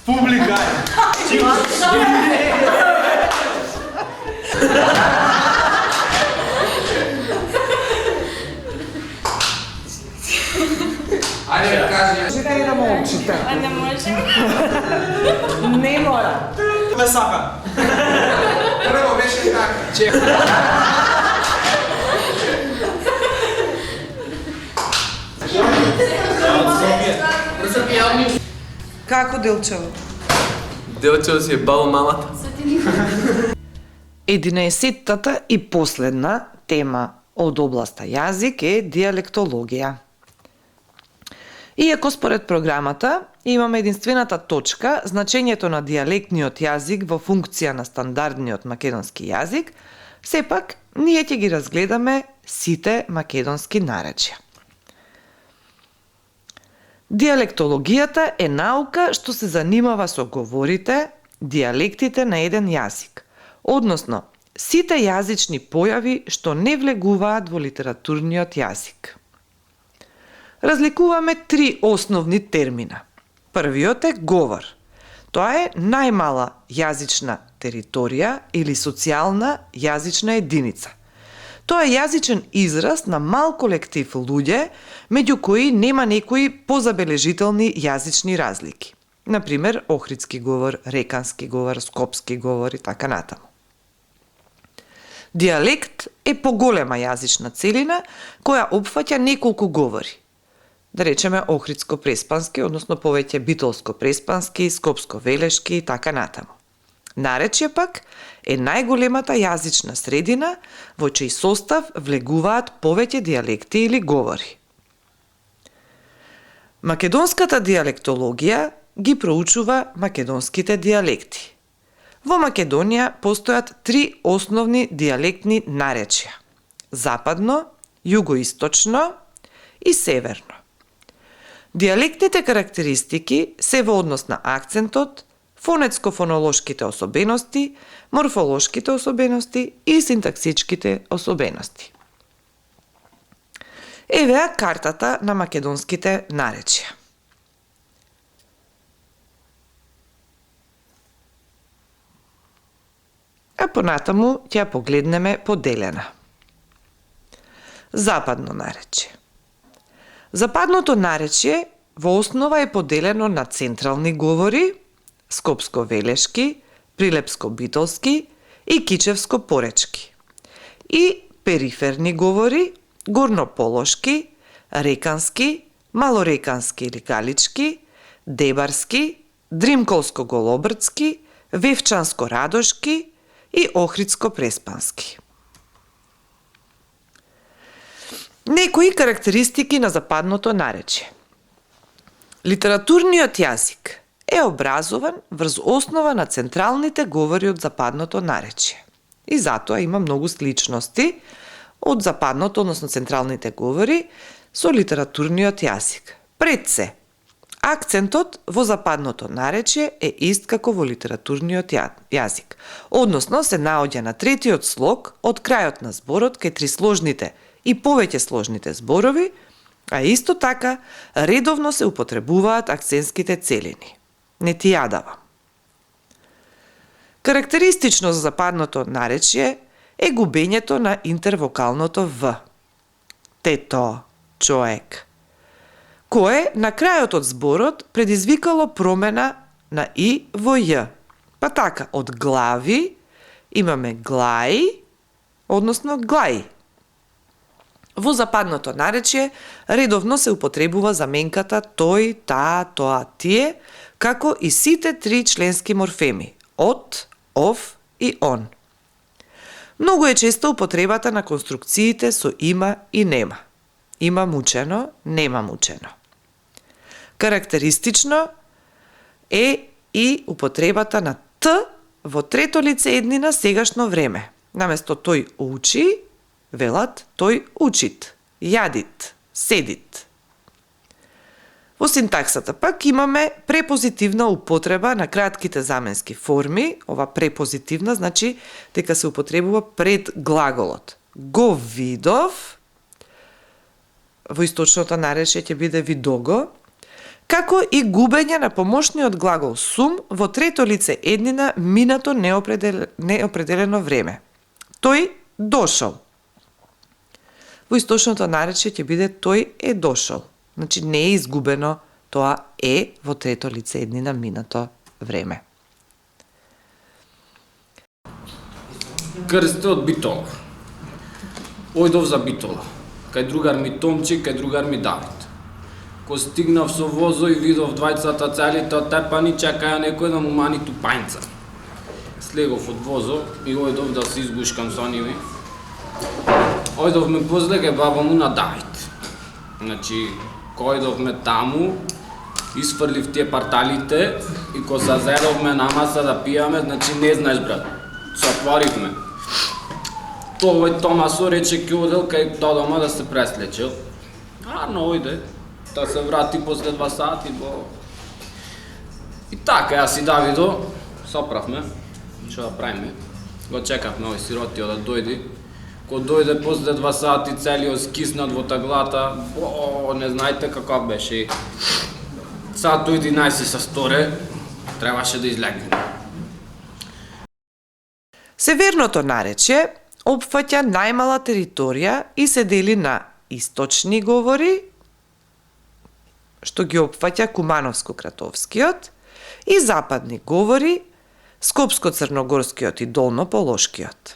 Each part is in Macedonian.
Публика! Ајде, кажи. Читай да му учите. А не може? Не мора. Ме сака. Прво беше така. Како Делчево? Делчево си е баба малата. 11-тата и последна тема од областа јазик е диалектологија. Иако според програмата имаме единствената точка значењето на диалектниот јазик во функција на стандардниот македонски јазик, сепак ние ќе ги разгледаме сите македонски наречја. Диалектологијата е наука што се занимава со говорите, диалектите на еден јазик, односно сите јазични појави што не влегуваат во литературниот јазик. Разликуваме три основни термина. Првиот е говор. Тоа е најмала јазична територија или социјална јазична единица. Тоа е јазичен израз на мал колектив луѓе, меѓу кои нема некои позабележителни јазични разлики. Например, охридски говор, рекански говор, скопски говор и така натаму. Диалект е поголема јазична целина која опфаќа неколку говори. Да речеме охридско-преспански, односно повеќе битолско-преспански, скопско-велешки и така натаму. Наречје пак е најголемата јазична средина во чиј состав влегуваат повеќе диалекти или говори. Македонската диалектологија ги проучува македонските диалекти. Во Македонија постојат три основни диалектни наречја: западно, југоисточно и северно. Диалектните карактеристики се во однос на акцентот, фонетско-фонолошките особености, морфолошките особености и синтаксичките особености. Евеа картата на македонските наречја. А понатаму ќе ја погледнеме поделена. Западно наречје. Западното наречје во основа е поделено на централни говори, скопско-велешки, прилепско-битолски и кичевско-поречки, и периферни говори, горнополошки, рекански, малорекански или галички, дебарски, дримколско-голобрдски, вевчанско-радошки и охридско-преспански. Некои карактеристики на западното наречје. Литературниот јазик е образован врз основа на централните говори од западното наречје. И затоа има многу сличности од западното, односно централните говори, со литературниот јазик. Пред се, акцентот во западното наречје е ист како во литературниот јазик, односно се наоѓа на третиот слог од крајот на зборот кај трисложните и повеќе сложните зборови, а исто така редовно се употребуваат акцентските целини. Не ти ја давам. Карактеристично за западното наречје е губењето на интервокалното В. Тето, човек. Кое на крајот од зборот предизвикало промена на И во Ј. Па така, од глави имаме глаи, односно глаи. Во западното наречје редовно се употребува заменката тој, таа, тоа, тие, како и сите три членски морфеми – од, ов и он. Многу е често употребата на конструкциите со има и нема. Има мучено, нема мучено. Карактеристично е и употребата на Т во трето лице еднина сегашно време. Наместо тој учи, велат тој учит, јадит, седит. Во синтаксата пак имаме препозитивна употреба на кратките заменски форми. Ова препозитивна значи дека се употребува пред глаголот. Го видов, во источното наречје ќе биде видого, како и губење на помошниот глагол сум во трето лице еднина минато неопределено време. Тој дошол. Во источното наречие ќе биде тој е дошол. Значи не е изгубено, тоа е во трето лице еднина минато време. Крсте од Битола. Ојдов за Битола. Кај другар ми Томче, кај другар ми Давид. Ко стигнав со возо и видов двајцата целите отепани, чекаја некој да му мани тупањца. Слегов од возо и ојдов да се изгушкам со ниве. Ојдовме после кај баба му на Давид. Значи, којдовме таму, изфрлив тие парталите и ко зазедовме на маса да пијаме, значи не знаеш брат, се отворивме. Овој Томасо рече ке одел кај дома да се преслечел. Но ојде, да се врати после 2 сати, бо... И така, јас и Давидо, соправме, што да правиме. Го чекавме овој сиротио да дојде. Ко дојде после 2 сати целиот скиснат во таглата, не знаете како беше. Сато 11 са сторе, требаше да излегнеме. Северното наречие опфаќа најмала територија и се дели на источни говори, што ги опфаќа Кумановско-Кратовскиот, и западни говори, Скопско-Црногорскиот и Долно-Полошкиот.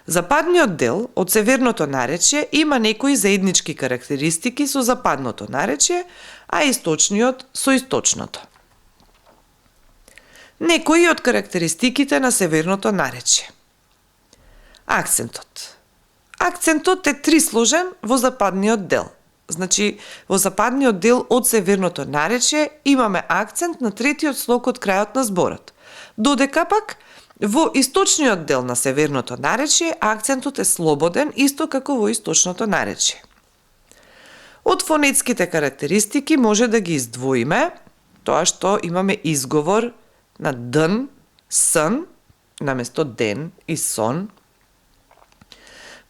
Западниот дел од северното наречие има некои заеднички карактеристики со западното наречие, а источниот со источното. Некои од карактеристиките на северното наречие. Акцентот. Акцентот е трисложен во западниот дел. Значи, во западниот дел од северното наречие имаме акцент на третиот слог од крајот на зборот. Додека пак, во источниот дел на северното наречие акцентот е слободен, исто како во источното наречие. Од фонетските карактеристики може да ги издвоиме тоа што имаме изговор на дн, сын, наместо ден и сон,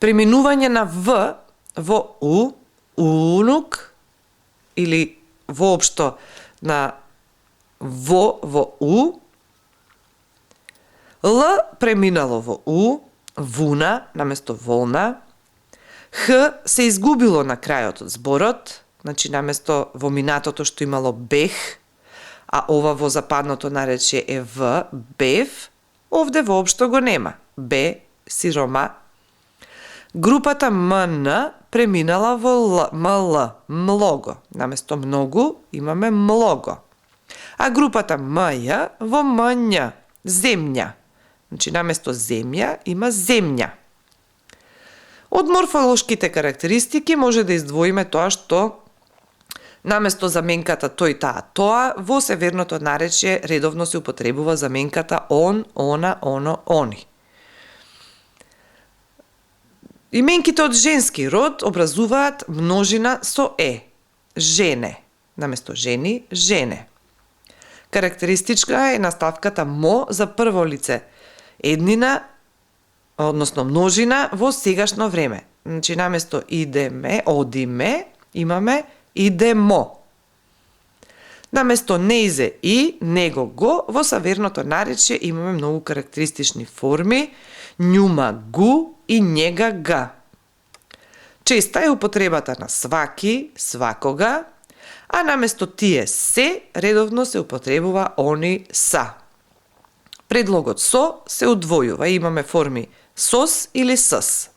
преминување на в во у, унук, или воопшто на во у, л преминало во у, вуна наместо волна, х се изгубило на крајот од зборот, значи наместо во минатото што имало бех, а ова во западното наречие е в, бев, овде воопшто го нема, бе, сирома. Групата МН преминала во Л, МЛ, млого, наместо многу имаме млого. А групата МЈ во Мњ, земја. Значи, наместо земја има земја. Од морфолошките карактеристики може да издвоиме тоа што наместо заменката тој, таа, тоа, во северното наречие редовно се употребува заменката он, она, оно, они. Именките од женски род образуваат множина со е. Жене, наместо жени, жене. Карактеристичка е наставката мо за прво лице еднина, односно множина во сегашно време. Значи, наместо идеме, одиме, имаме идемо. Наместо неизе и, него го, во северното наречие имаме многу карактеристични форми, њума гу и njega га. Честа е употребата на сваки, свакога, а наместо тие се, редовно се употребува они са. Предлогот со се удвојува, имаме форми сос или сс.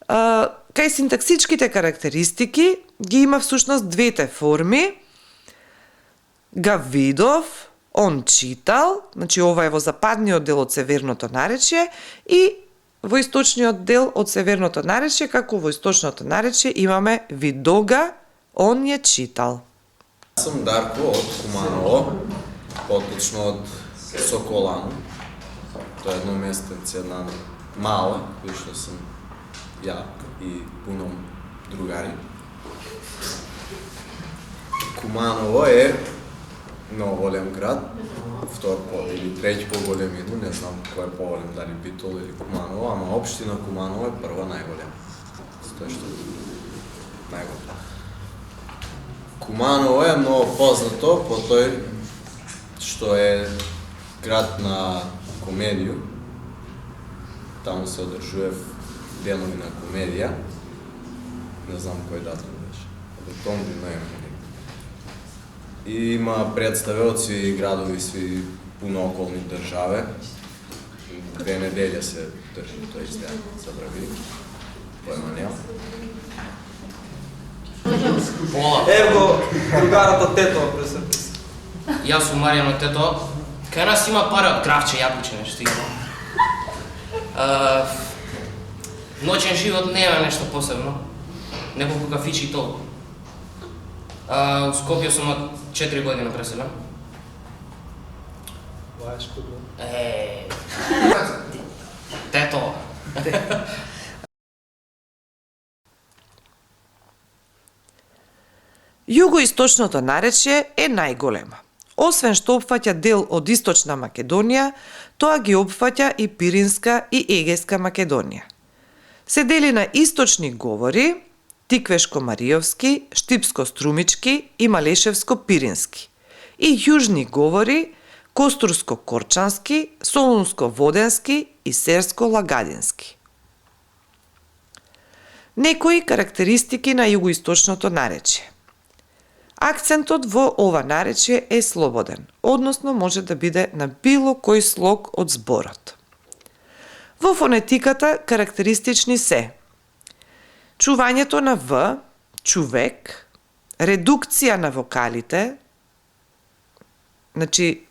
Кај синтаксичките карактеристики ги има всушност двете форми. Га видов, он читал, значи ова е во западниот дел од северното наречие, и во источниот дел од северното наречие, како во источното наречие имаме видога, он е читал. Сум Дарко од Куманово, поточно од Соколано. Тоа е едно местенце, една мала, кој што сум ја и пуно другари. Куманово е многу голем град, втор или трети поголем иду, не знам кој е поголем, дали Битол или Куманово, ама општина Куманово е прва најголема. Тоа што најголема. Куманово е много познато по тој што е град на комедију. Таму се одржува денови на комедија. Не знам кој датум беше. Октомври, ноември. И има представи од сви градови, сви пуно околни држави. 2 неделја се држи тој издејан, забрави. Појма нема. Ево, другарата Тето пресепис. Јас сум Маријано Тето. Кај нас има пара од кравче, јабуче, нешто има. Ноќен живот не е нешто посебно. Неколку кафичи и толку. У Скопје сум од 4 години преселен. Баешко го. Тето. Југоисточното наречје е најголемо. Освен што опфаќа дел од Источна Македонија, тоа ги опфаќа и Пиринска и Егејска Македонија. Се дели на источни говори, Тиквешко-Мариовски, Штипско-Струмички и Малешевско-Пирински, и јужни говори, Костурско-Корчански, Солунско-Воденски и Серско-Лагадински. Некои карактеристики на југоисточното наречје. Акцентот во ова наречје е слободен, односно може да биде на било кој слог од зборот. Во фонетиката карактеристични се чувањето на В, човек, редукција на вокалите, значи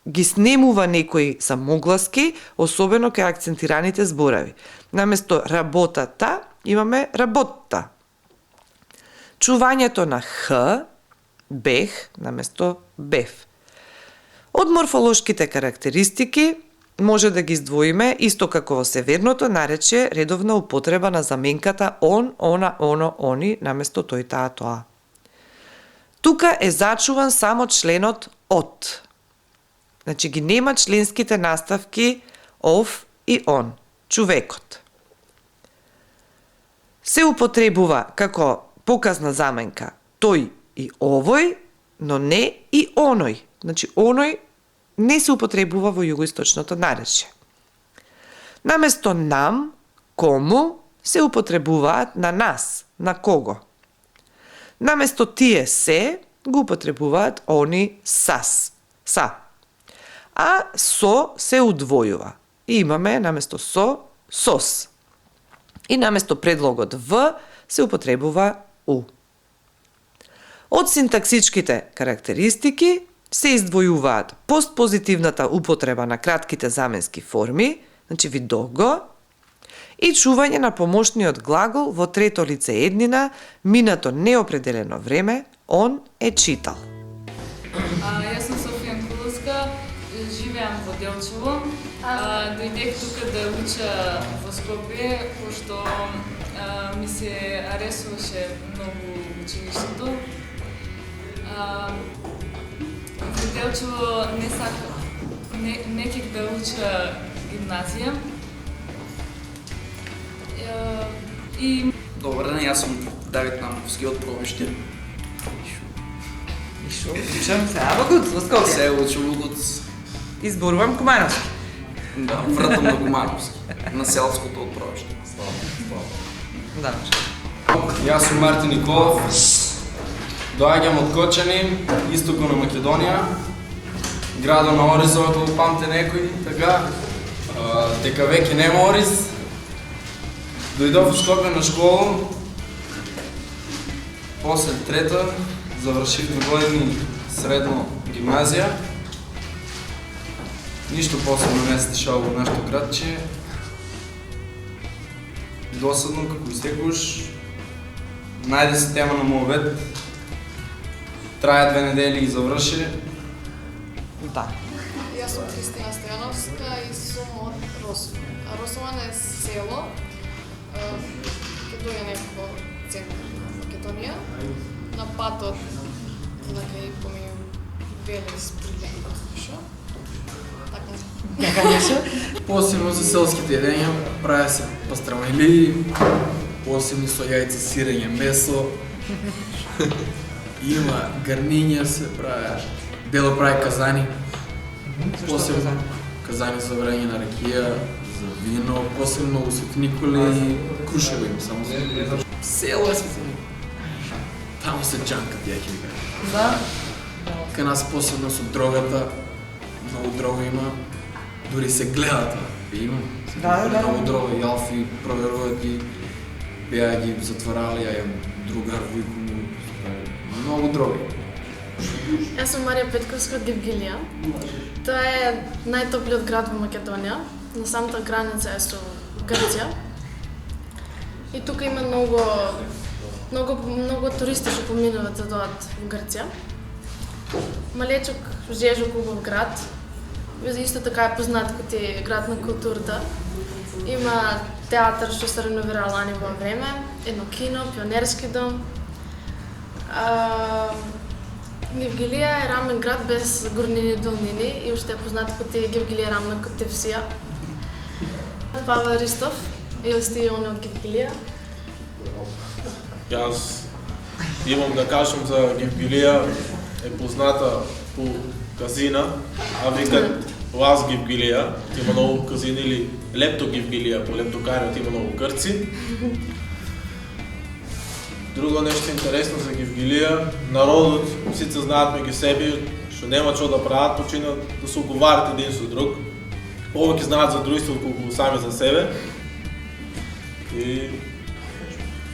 ги снемува некои самогласки, особено кај акцентираните зборови. Наместо работата имаме работта. Чувањето на Х, бех, наместо бев. Од морфолошките карактеристики може да ги издвоиме, исто како во северното наречје, редовна употреба на заменката он, она, оно, они, наместо тој, таа, тоа. Тука е зачуван само членот от. Значи ги нема членските наставки ов и он, човекот. Се употребува како показна заменка тој и овој, но не и оној. Значи оној не се употребува во југоисточното наречје. Наместо нам, кому, се употребуваат на нас, на кого. Наместо тие се, го употребуваат они сас, са. А со се удвојува. И имаме наместо со, сос. И наместо предлогот в се употребува у. Од синтаксичките карактеристики се издвојуваат постпозитивната употреба на кратките заменски форми, значи видого, и чување на помошниот глагол во трето лице еднина, минато неопределено време, он е читал. Јас сум Софија Куловска, живеам во Делчево. Дојдех тука да уча во Скопје, пошто ми се аресуваше многу училиштето. Во Делчево не сакав, не кек да уча гимназија. И Добар ден, јас сум Давид Намовски од Пробиште. И шо, учам се Абагуц во Скопје. Се учам Лугуц. Изборувам Кумановски. Да, вратам на Гумановски, на селското од Пробиште. Да. Јас сум Мартин Николов. Доаѓам од Кочани, истоко на Македонија. Градо на Оризо, ако го памте некој, така. Дека веќе нема Ориз. Дојдов во Скопје на школа. После трета завршив 2 години средно гимназија. Ништо посебно не се дешава во нашето градче. Досадно, како и секогаш. Најде се тема на мој обед. Трае 2 недели и заврши. Да. Јас сум Кристина Стојановска и сум од Росуман. А Росуман е село, кај е некако центар на Македонија, на патот на кај помеѓу Велес, Прилеп, шо? Така. Нека нешто? Посебно за селските јадења прави се пастрамели, посебно со јајце, сирење, месо. Има гърниня се прави, дело прави казани. После казани за варение на ракия, за вино, после много светениколи и крушево има само светениколи. Село е светеник. Тамо се джанка тя ќе ви кажа. Да? Кај нас посебно со дрогата, много дрога има, дори се гледат. Има. Да. Много дрога и алфи проверуват ги, бяха ги затварали, а имам другар вуйко му. Много дроги. Аз съм Мария Петковска от Гевгелија. Тоа е најтоплиот град во Македонија. На самата граница е со Грција. И тука има много туристи што поминуваат за дојдат во Грција. Малечок, Жежок, убав град. Исто така е познат като град на културата. Има театър што се реновира лани во време, едно кино, пионерски дом. Гевгелија е рамен град без горнини и долнини и уште е познат като Гевгелија рамна Котевсија. Павел Ристов и остие он од Гевгелија. Аз имам да кажем за Гевгелија, е позната по казина, а викат Лаз Гевгелија, има много казини или Лепто Гевгелија, по Лептокариот има много гърци. Друго нещо интересно за Гевгелија, народот, сите знаат меѓу себе, што нема што да прават, починат да се оговарат един со друг. Повеќе знаат за другите отколку сами за себе. И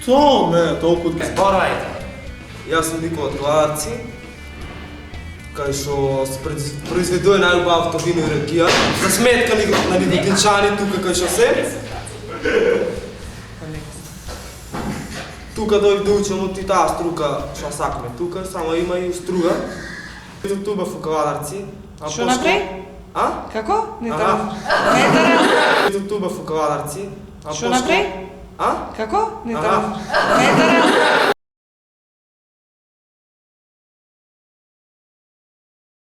тоа од мене толку. Зборувајте! Јас сум Никола Коварци, кај што се произведува најубавото вино и ракија, за сметка на гевгелчани тука кај што се. Тука дојде да учам од и таа струка што сакаме тука, само има и струга. Ето туба во Кавадарци. Што направи? А? Како? Не Ага. тарам. Ето туба во Кавадарци. Што направи? А? Како? Не Ага. тарам. Не тарам.